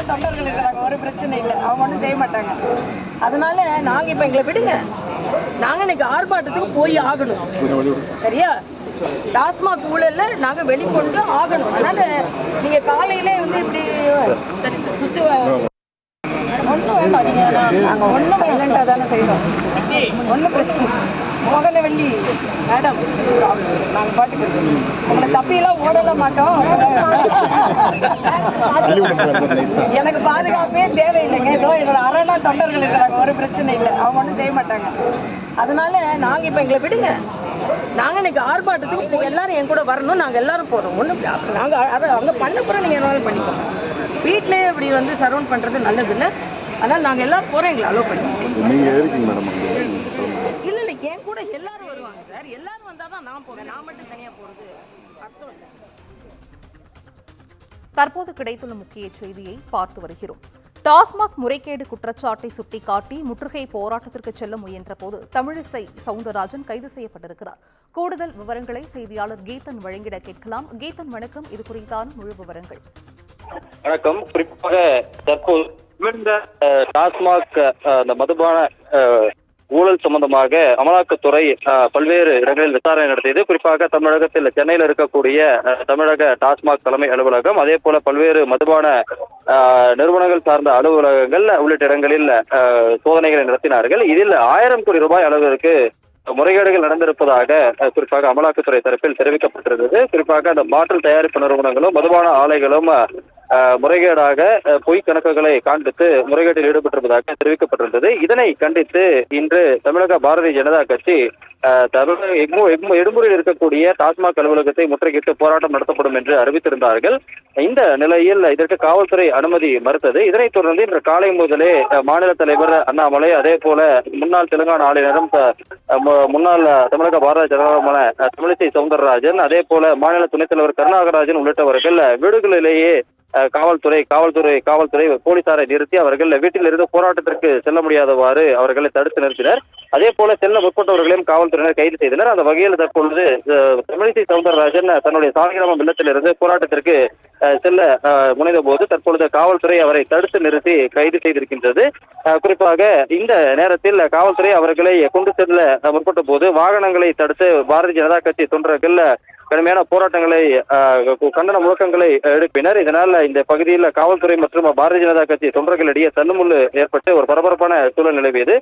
அரணா தொண்டர்கள் இருக்கிறாங்க, ஒரு பிரச்சனை இல்லை, அவங்க ஒன்றும் செய்ய மாட்டாங்க. அதனால நாங்க இப்ப எங்களை விடுங்க, நாங்க இன்னைக்கு ஆர்ப்பாட்டத்துக்கு போய் ஆகணும். சரியா? டாஸ்மாக் ஊழல்ல நாங்க வெளிக்கொண்டு ஆகணும். அதனால நீங்க காலையிலே இப்படி சரி சுத்து ஒன்றும் வேண்டாம், நீங்க நாங்க ஒன்றும் இல்லைன்றா தானே செய்யறோம், ஒன்றும் பிரச்சனை. மோகனவள்ளி மேடம், நாங்கள் பாட்டுக்கு உங்களை தப்பியெல்லாம் ஓடல மாட்டோம். எனக்கு பாதுகாப்பே தேவையில்லைங்க. ஏதோ என்னோட அரணா தொண்டர்கள் இருக்கிறாங்க, ஒரு பிரச்சனை இல்லை, அவங்க ஒன்றும் செய்ய மாட்டாங்க. அதனால நாங்கள் இப்போ எங்களை விடுங்க, நாங்கள் இன்னைக்கு ஆர்ப்பாட்டத்துக்கு எல்லாரும் என் கூட வரணும், நாங்கள் எல்லாரும் போகிறோம். ஒன்றும் நாங்கள் அதை அங்கே பண்ண போகிறோம், நீங்கள் என்னாலும் பண்ணிக்கோங்க. வீட்டிலேயே இப்படி சரௌண்ட் பண்ணுறது நல்லது இல்லை. அதனால் நாங்கள் எல்லாரும் போகிறோம், எங்களை அலோவ் பண்ணுவோம். இல்லை இல்லை, என் கூட எல்லாரும் வருவாங்க சார். எல்லாரும் வந்தால் தான் நான் போகிறேன், நான் மட்டும் தனியாக போகிறது அர்த்தம் இல்லை. தற்போது கிடைத்துள்ள முக்கிய செய்தியை பார்த்து வருகிறோம். டாஸ்மாக் முறைகேடு குற்றச்சாட்டை சுட்டிக்காட்டி முற்றுகை போராட்டத்திற்கு செல்ல முயன்ற போது தமிழிசை சவுந்தரராஜன் கைது செய்யப்பட்டிருக்கிறார். கூடுதல் விவரங்களை செய்தியாளர் கீதன் வழங்கிட கேட்கலாம். கீதன் வணக்கம், இது குறித்தான முழு விவரங்கள். வணக்கம். குறிப்பாக தற்போது டாஸ்மாக் அந்த மதுபான ஊழல் சம்பந்தமாக அமலாக்கத்துறை பல்வேறு இடங்களில் விசாரணை நடத்தியது. குறிப்பாக தமிழகத்தில் சென்னையில் இருக்கக்கூடிய தமிழக டாஸ்மாக் தலைமை அலுவலகம், அதே போல பல்வேறு மதுபான நிறுவனங்கள் சார்ந்த அலுவலகங்கள் உள்ளிட்ட இடங்களில் சோதனைகளை நடத்தினார்கள். இதில் 1000 கோடி ரூபாய் அளவிற்கு முறைகேடுகள் நடந்திருப்பதாக குறிப்பாக அமலாக்கத்துறை தரப்பில் தெரிவிக்கப்பட்டிருந்தது. குறிப்பாக அந்த பாட்டில் தயாரிப்பு நிறுவனங்களும் மதுபான ஆலைகளும் முறைகேடாக பொய் கணக்குகளை காண்பித்து முறைகேட்டில் ஈடுபட்டிருப்பதாக தெரிவிக்கப்பட்டிருந்தது. இதனை கண்டித்து இன்று தமிழக பாரதிய ஜனதா கட்சி எடும்பூரில் இருக்கக்கூடிய டாஸ்மாக் அலுவலகத்தை முற்றுகையிட்டு போராட்டம் நடத்தப்படும் என்று அறிவித்திருந்தார்கள். இந்த நிலையில் இதற்கு காவல்துறை அனுமதி மறுத்தது. இதனைத் தொடர்ந்து இன்று காலை முதலே மாநில தலைவர் அண்ணாமலை, அதே போல முன்னாள் தெலுங்கானா ஆளுநரும் முன்னாள் தமிழக பாரதிய ஜனதாவுமான தமிழிசை சவுந்தரராஜன், அதே போல மாநில துணைத் தலைவர் கருணாகராஜன் உள்ளிட்டவர்கள் வீடுகளிலேயே காவல்துறை போலீசாரை நிறுத்தி அவர்கள் வீட்டில் இருந்து போராட்டத்திற்கு செல்ல முடியாதவாறு அவர்களை தடுத்து நிறுத்தினர். அதே போல செல்ல முற்பட்டவர்களையும் காவல்துறையினர் கைது செய்தனர். அந்த வகையில் தற்பொழுது தமிழிசை சவுந்தரராஜன் தன்னுடைய சாலிகிராமம் இல்லத்திலிருந்து போராட்டத்திற்கு செல்ல முனைந்த போது தற்பொழுது காவல்துறை அவரை தடுத்து நிறுத்தி கைது செய்திருக்கின்றது. குறிப்பாக இந்த நேரத்தில் காவல்துறை அவர்களை கொண்டு செல்ல முற்பட்ட போது வாகனங்களை தடுத்து பாரதிய ஜனதா கட்சி தொண்டர்கள் கடுமையான போராட்டங்களை கண்டன முழக்கங்களை எழுப்பினர். இதனால் இந்த பகுதியில் காவல்துறை மற்றும் பாரதிய ஜனதா கட்சி தொண்டர்களிடையே தள்ளுமுள்ளு ஏற்பட்டு ஒரு பரபரப்பான சூழல் நிலவியது.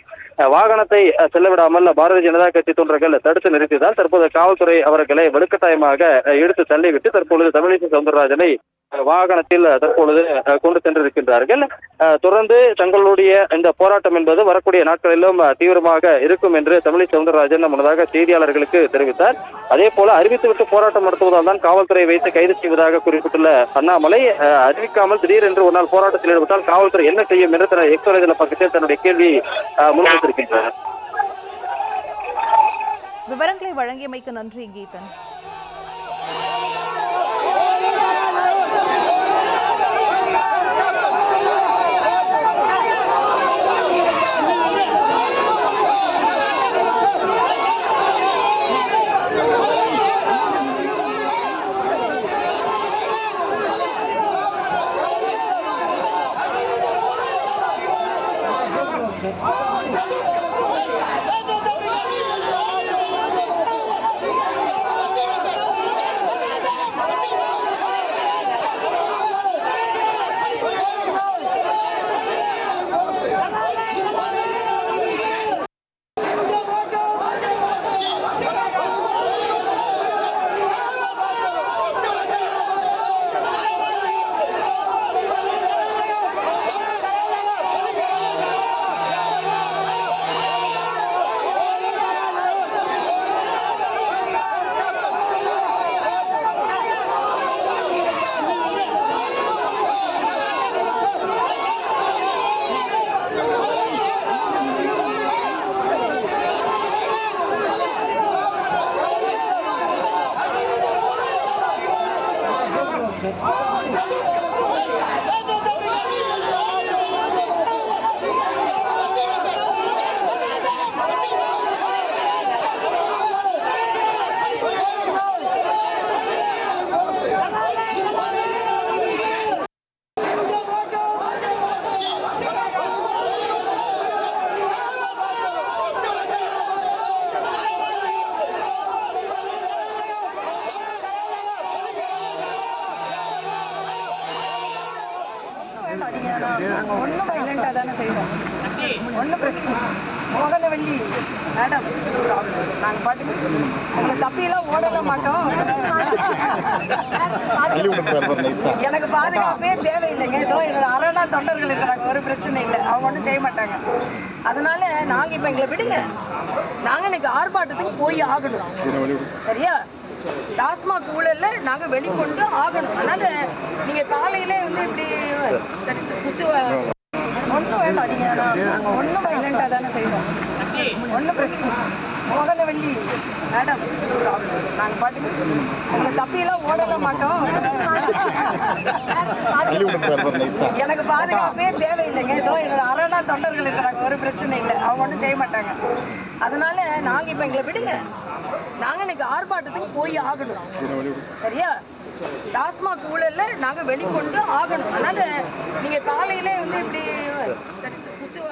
வாகனத்தை செல்லவிடாமல் பாரதிய ஜனதா கட்சி தொண்டர்கள் தடுத்து நிறுத்தியதால் தற்போது காவல்துறை அவர்களை வலுக்கட்டாயமாக இழுத்து தள்ளிவிட்டு தற்பொழுது தமிழிசை சவுந்தரராஜனை வாகனத்தில் தற்பொழுது கொண்டு சென்றிருக்கின்றார்கள். தொடர்ந்து தங்களுடைய இந்த போராட்டம் என்பது வரக்கூடிய நாட்களிலும் தீவிரமாக இருக்கும் என்று தமிழிசை சவுந்தரராஜன் முன்னதாக செய்தியாளர்களுக்கு தெரிவித்தார். அதே போல அறிவித்துவிட்டு போராட்டம் நடத்துவதால் தான் காவல்துறை வைத்து கைது செய்வதாக குறிப்பிட்டுள்ள அண்ணாமலை, அறிவிக்காமல் திடீரென்று ஒரு நாள் போராட்டத்தில் ஈடுபட்டால் காவல்துறை என்ன செய்யும் என்று தனது எக்ஸ் வலைதள பக்கத்தில் தன்னுடைய கேள்வி முன்வைத்திருக்கின்றனர். விவரங்களை வழங்கியமைக்கு நன்றி கீதன். வேண்டாம், நீங்க நாங்க ஒன்றும் வைலண்டாக தானே செய்வோம், ஒன்றும் பிரச்சனை இல்லை. மோகனவள்ளி மேடம், நாங்கள் பாட்டுக்கு உங்களை தப்பியெல்லாம் ஓடல மாட்டோம். எனக்கு பாதுகாப்பே தேவையில்லைங்க. ஏதோ என்னோட அரணா தொண்டர்கள் இருக்கிறாங்க, ஒரு பிரச்சனை இல்லை, அவங்க ஒன்றும் செய்ய மாட்டாங்க. அதனால நாங்கள் இப்போ எங்களை விடுங்க, நாங்கள் இன்னைக்கு ஆர்ப்பாட்டத்துக்கு போய் ஆகணும். சரியா? டாஸ்மாக் ஊழல்ல நாங்க வெளிக்கொண்டு ஆகணும். அதனால நீங்க காலையிலே வந்து இப்படி சரி சுத்துவ ஒன்றும் வேண்டாம், நீங்க நாங்க ஒன்றும் வைலண்டா தானே செய்வோம், ஒன்றும் பிரச்சனை இல்லை. மோகனவள்ளி மேடம், நாங்கள் பாட்டுக்கு உங்களை தப்பியெல்லாம் ஓடல மாட்டோம். எனக்கு பாதுகாப்பே தேவையில்லைங்க. ஏதோ என்னோட அரணா தொண்டர்கள் இருக்கிறாங்க, ஒரு பிரச்சனை இல்லை, அவங்க ஒன்றும் செய்ய மாட்டாங்க. அதனால நாங்கள் இப்போ எங்களை விடுங்க, நாங்கள் இன்னைக்கு ஆர்ப்பாட்டத்துக்கு போய் ஆகணும். சரியா? டாஸ்மாக் ஊழல்ல நாங்கள் வெளிக்கொண்டு ஆகணும். அதனால நீங்க காலையிலே வந்து இப்படி சரி சுத்துவ